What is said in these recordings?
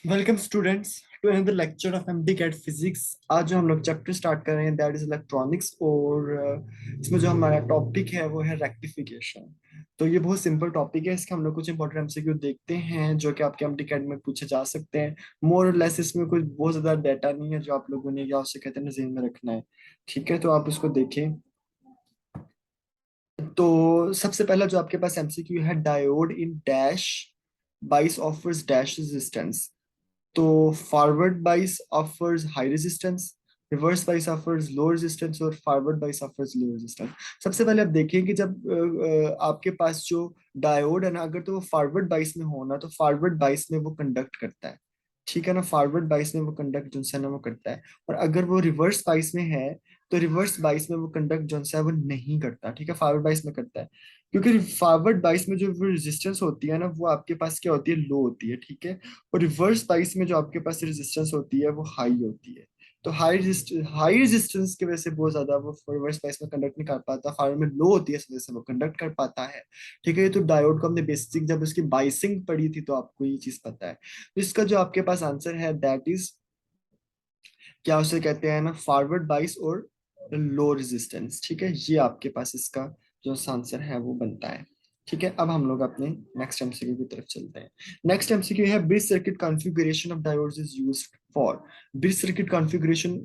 Welcome students to another lecture of MDCAT physics. आज जो हम लोग चैप्टर स्टार्ट कर रहे हैं दैट इज इलेक्ट्रॉनिक्स और इसमें जो हमारा टॉपिक है वो है रेक्टिफिकेशन। तो ये बहुत सिंपल टॉपिक है, इसके हम लोग कुछ इंपॉर्टेंट एमसीक्यू देखते हैं जो कि आपके एमडी कैट में पूछे जा सकते हैं। मोर और लेस इसमें कुछ बहुत ज्यादा डाटा नहीं है जो आप लोगों ने क्या उसे कहते हैं ज़हन में रखना है। ठीक है, तो आप उसको देखें। तो सबसे पहला जो आपके पास एमसीक्यू है, diode in dash bias offers dash resistance. तो forward bias offers high resistance, reverse bias offers low resistance और forward bias offers low resistance. सबसे पहले आप देखिए कि जब आपके पास जो डायोड है ना, अगर तो वो फॉरवर्ड बाइस में हो ना तो फॉरवर्ड बाइस में वो कंडक्ट करता है। ठीक है ना, फॉरवर्ड बाइस में वो कंडक्ट जो है ना वो करता है। और अगर वो रिवर्स बाइस में है तो रिवर्स बाइस में वो कंडक्ट जो है वो नहीं करता। ठीक है, फॉरवर्ड बाइस में करता है। क्योंकि फॉरवर्ड बाइस में जो रेजिस्टेंस होती है ना वो आपके पास क्या होती है, लो होती है। ठीक है, और रिवर्स बाइस में जो आपके पास रेजिस्टेंस होती है वो हाई होती है। तो हाई रेजिस्टेंस की वजह से बहुत ज्यादा वो रिवर्स बाइस में कंडक्ट नहीं कर पाता, फॉरवर्ड में लो होती है इस वजह से वो कंडक्ट कर पाता है। ठीक है, ये तो डायोड को हमने बेसिक जब उसकी बाइसिंग पढ़ी थी तो आपको ये चीज पता है। तो इसका जो आपके पास आंसर है दैट इज क्या उसे कहते हैं ना, फॉरवर्ड बाइस और लो रेजिस्टेंस। ठीक है, ये आपके पास इसका जो आंसर है वो बनता है। ठीक है, अब हम लोग अपने नेक्स्ट एमसीक्यू की तरफ चलते हैं। नेक्स्ट एमसीक्यू है bridge circuit configuration of diodes is used for. Bridge circuit configuration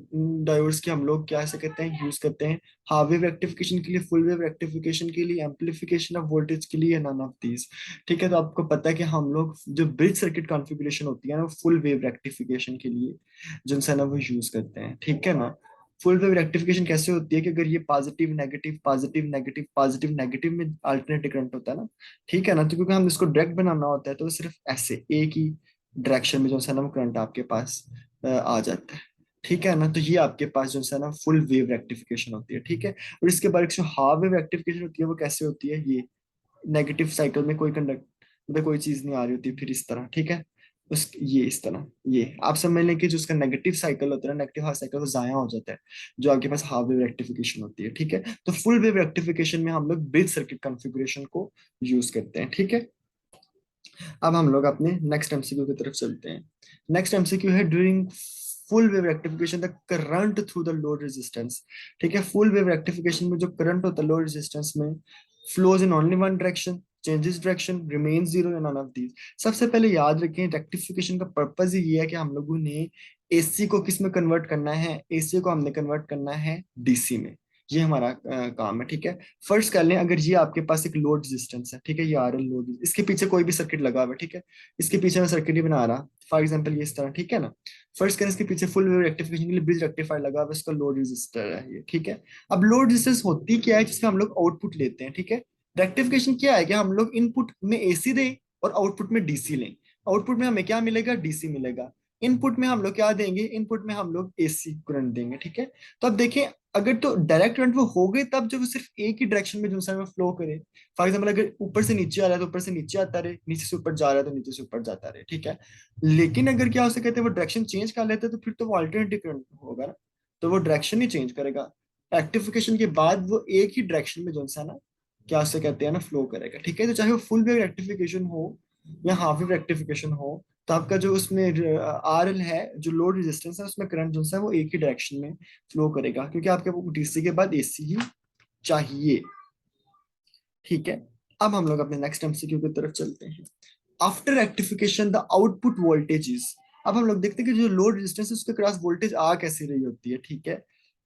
diodes की हम लोग क्या से कहते हैं, यूज करते हैं हाफ वेव रेक्टिफिकेशन के लिए, फुल वेव रेक्टिफिकेशन के लिए, एम्पलीफिकेशन ऑफ वोल्टेज के लिए, नन ऑफ दीज। ठीक है, तो आपको पता है कि हम लोग जो ब्रिज सर्किट कॉन्फ़िगरेशन होती है ना वो फुल वेव रेक्टिफिकेशन के लिए जिनसे ना वो यूज करते हैं। ठीक है ना, फुल वेव रेक्टिफिकेशन कैसे होती है कि अगर ये positive negative positive negative positive negative में अल्टरनेटिव करंट होता है ना। ठीक है ना, तो क्योंकि हम इसको डायरेक्ट बनाना होता है तो वो सिर्फ ऐसे एक ही डायरेक्शन में जो है ना वो करंट आपके पास आ जाता है। ठीक है ना, तो ये आपके पास जो है ना फुल वेव रेक्टिफिकेशन होती है। ठीक है, और इसके बाद जो हाफ वेव रेक्टिफिकेशन होती है वो कैसे होती है, ये नेगेटिव साइकिल में कोई कंडक्ट मतलब कोई चीज नहीं आ रही होती फिर इस तरह। ठीक है, उस ये इस तरह ये आप समझ लें कि जो उसका नेगेटिव साइकिल होता है, नेगेटिव हाफ साइकिल वो जाया हो जाता है जो आपके पास हाफ वेव रेक्टिफिकेशन होती है। ठीक है, तो फुल वेव रेक्टिफिकेशन में हम लोग ब्रिज सर्किट कॉन्फ़िगरेशन को यूज करते हैं। ठीक है, अब हम लोग अपने नेक्स्ट एमसीक्यू की तरफ चलते हैं। नेक्स्ट एमसीक्यू है during full wave rectification the current through the load resistance. ठीक है, फुल वेव रेक्टिफिकेशन में जो करंट होता है लोड रेजिस्टेंस में flows in only one direction, changes direction, remain zero in none of these. सबसे पहले याद रखें रेक्टिफिकेशन का पर्पस ही ये है कि हम लोगों ने एसी को किस में कन्वर्ट करना है, एसी को हमने कन्वर्ट करना है डीसी में। ये हमारा काम है। ठीक है, फर्स्ट कर लें अगर ये आपके पास एक लोड रेजिस्टेंस है। ठीक है, ये आरएल लोड, इसके पीछे कोई भी सर्किट लगा हुआ है। ठीक है, इसके पीछे मैं सर्किट ही बना रहा, फॉर एग्जांपल ये इस तरह। ठीक है ना, फर्स्ट करें इसके पीछे फुल वेव रेक्टिफिकेशन के लिए ब्रिज रेक्टिफायर लगा हुआ है, इसका लोड रेजिस्टर है ये। ठीक है, अब लोड रेजिस्टेंस होती क्या है जिसमें हम लोग आउटपुट लेते हैं। ठीक है, रेक्टिफिकेशन क्या है कि हम लोग इनपुट में एसी दें और आउटपुट में डीसी लें। आउटपुट में हमें क्या मिलेगा, डीसी मिलेगा। इनपुट में हम लोग क्या देंगे, इनपुट में हम लोग एसी करंट देंगे। ठीक है, तो अब देखें अगर तो डायरेक्ट करंट वो हो गए तब जब वो सिर्फ एक ही डायरेक्शन में जो है वो फ्लो करे। फॉर एग्जाम्पल अगर ऊपर से नीचे आ रहा है तो ऊपर से नीचे आता रहे, नीचे से ऊपर जा रहा है तो नीचे से ऊपर जाता रहे। ठीक है, लेकिन अगर क्या हो सकते हैं वो डायरेक्शन चेंज कर लेते हैं तो फिर तो वो अल्टरनेटिव करंट होगा ना, तो वो डायरेक्शन ही चेंज करेगा। रेक्टिफिकेशन के बाद वो एक ही डायरेक्शन में जो है ना क्या उसे कहते हैं ना फ्लो करेगा। ठीक है, तो चाहे वो फुल वेव रेक्टिफिकेशन हो या हाफ वेव रेक्टिफिकेशन हो तो आपका जो उसमें आर एल है, जो लोड रेजिस्टेंस है, उसमें करंट जो है वो एक ही डायरेक्शन में फ्लो करेगा क्योंकि आपके डीसी के बाद एसी ही चाहिए। ठीक है, अब हम लोग अपने नेक्स्ट एमसीक्यू की तरफ चलते हैं। After rectification the output voltage is. अब हम लोग देखते हैं कि जो लोड रेजिस्टेंस है उसके क्रॉस वोल्टेज आ कैसी रही होती है। ठीक है,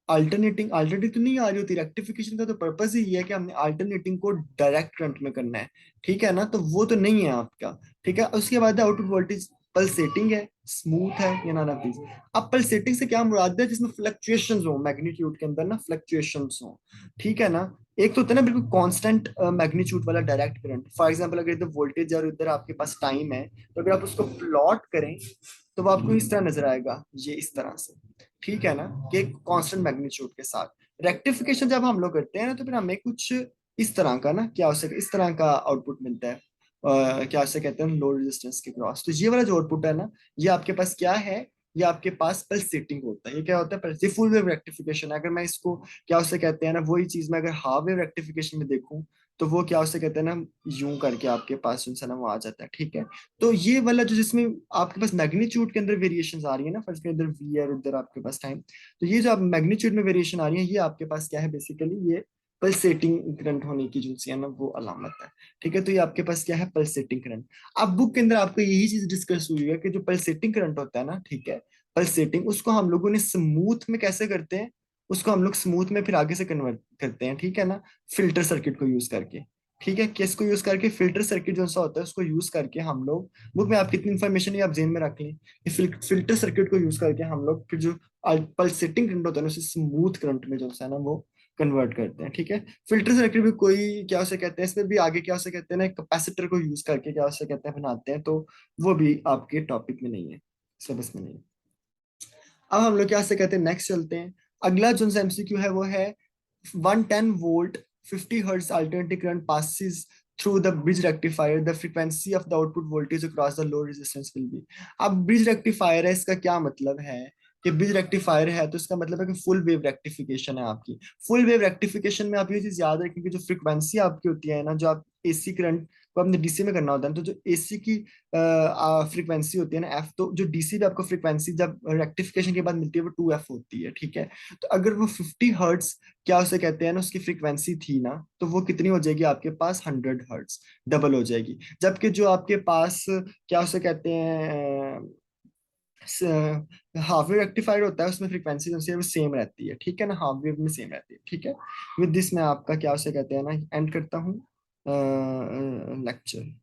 अल्टरनेटिंग तो नहीं आ रही होती। रेक्टिफिकेशन का तो पर्पस ही ये है कि हमने अल्टरनेटिंग को डायरेक्ट करंट में करना है। ठीक है ना, तो वो तो नहीं है आपका। ठीक है, उसके बाद आउटपुट वोल्टेज पल्सेटिंग है, स्मूथ है या नॉन ऑफ दीज। अब पल्सेटिंग से क्या मुराद है, जिसमें फ्लक्चुएशंस हो, मैग्नीट्यूड के अंदर ना फ्लक्चुएशंस हो। ठीक है ना, एक तो होता है ना बिल्कुल कांस्टेंट मैग्नीट्यूड वाला डायरेक्ट करंट। फॉर एग्जांपल अगर इधर वोल्टेज और इधर आपके पास टाइम है तो अगर आप उसको प्लॉट करें तो वो आपको इस तरह नजर आएगा, ये इस तरह से। ठीक है ना, कि एक कांस्टेंट मैग्नीट्यूड के साथ। रेक्टिफिकेशन जब हम लोग करते हैं ना तो फिर हमें कुछ इस तरह का ना क्या उसे इस तरह का आउटपुट मिलता है। क्या उसे कहते हैं लोड रेजिस्टेंस के क्रॉस। तो ये वाला जो आउटपुट है ना ये आपके पास क्या है, ये आपके पास पल्सेटिंग होता है। ये क्या होता है, पल्स फुल वेव रेक्टिफिकेशन। अगर मैं इसको क्या उसे कहते हैं ना वही चीज मैं अगर हाफ वेव रेक्टिफिकेशन में देखूं तो वो क्या उसे कहते हैं ना, यूं करके आपके पास जो है ना वो आ जाता है, ठीक है। तो ये वाला जो जिसमें आपके पास मैग्नीट्यूड के अंदर वेरिएशन आ रही है ना, फर्स्ट के इधर वी है, इधर आपके पास टाइम, तो ये जो आप मैग्नीट्यूड में वेरिएशन आ रही है, ये आपके पास क्या है बेसिकली, ये पल्सेटिंग करंट होने की जो सी है ना वो अलामत है, ठीक है। तो ये आपके पास क्या है, पल्सेटिंग करंट। अब बुक के अंदर आपको यही चीज डिस्कस हुई है कि जो पल्सेटिंग करंट होता है ना, ठीक है, पल्सेटिंग, उसको हम लोगों ने स्मूथ में कैसे करते हैं, उसको हम लोग स्मूथ में फिर आगे से कन्वर्ट करते हैं, ठीक है ना, फिल्टर सर्किट को यूज करके, ठीक है। किसको यूज करके, फिल्टर सर्किट जो सा होता है उसको यूज करके हम लोग, बुक में आप कितनी इन्फॉर्मेशन है आप जेन में रख लें, कि फिल्टर सर्किट को यूज करके हम लोग फिर जो पल्सेटिंग करंट होता है ना, उसे स्मूथ करंट में जो है ना वो कन्वर्ट करते हैं, ठीक है। फिल्टर सर्किट भी कोई क्या उसे कहते हैं, इसमें भी आगे क्या उसे कहते हैं ना, कैपेसिटर को यूज करके क्या उसे कहते हैं बनाते हैं, तो वो भी आपके टॉपिक में नहीं है, सिलेबस में नहीं है। अब हम लोग क्या से कहते हैं, नेक्स्ट चलते हैं। अगला जो एमसीक्यू है वो है 110 volt 50 hertz alternating current passes through the bridge rectifier, the frequency of the output voltage across the load resistance will be। अब ब्रिज रेक्टिफायर है, इसका क्या मतलब है कि ब्रिज रेक्टिफायर है तो इसका मतलब है कि फुल वेव रेक्टिफिकेशन है आपकी। फुल वेव रेक्टिफिकेशन में आप ये चीज याद रखें कि जो फ्रीक्वेंसी आपकी होती है ना, जो आप एसी करंट को आपने डीसी में करना होता है, तो जो एसी की फ्रीक्वेंसी होती है ना एफ, तो जो डीसी पे आपको फ्रीक्वेंसी जब रेक्टिफिकेशन के बाद मिलती है वो 2f होती है, ठीक है। तो अगर वो 50 हर्ट्ज क्या उसे कहते हैं ना, उसकी फ्रीक्वेंसी थी ना, तो वो कितनी हो जाएगी आपके पास, 100 हर्ट्ज, डबल हो जाएगी। जबकि जो आपके पास क्या उसे कहते हैं, हाफ वेव रेक्टिफाइड होता है, उसमें फ्रीक्वेंसी जो है वो सेम रहती है, ठीक है ना, हाफ वेव में सेम रहती है, ठीक है। विद दिस मैं आपका क्या उसे कहते हैं ना एंड करता हूँ लेक्चर।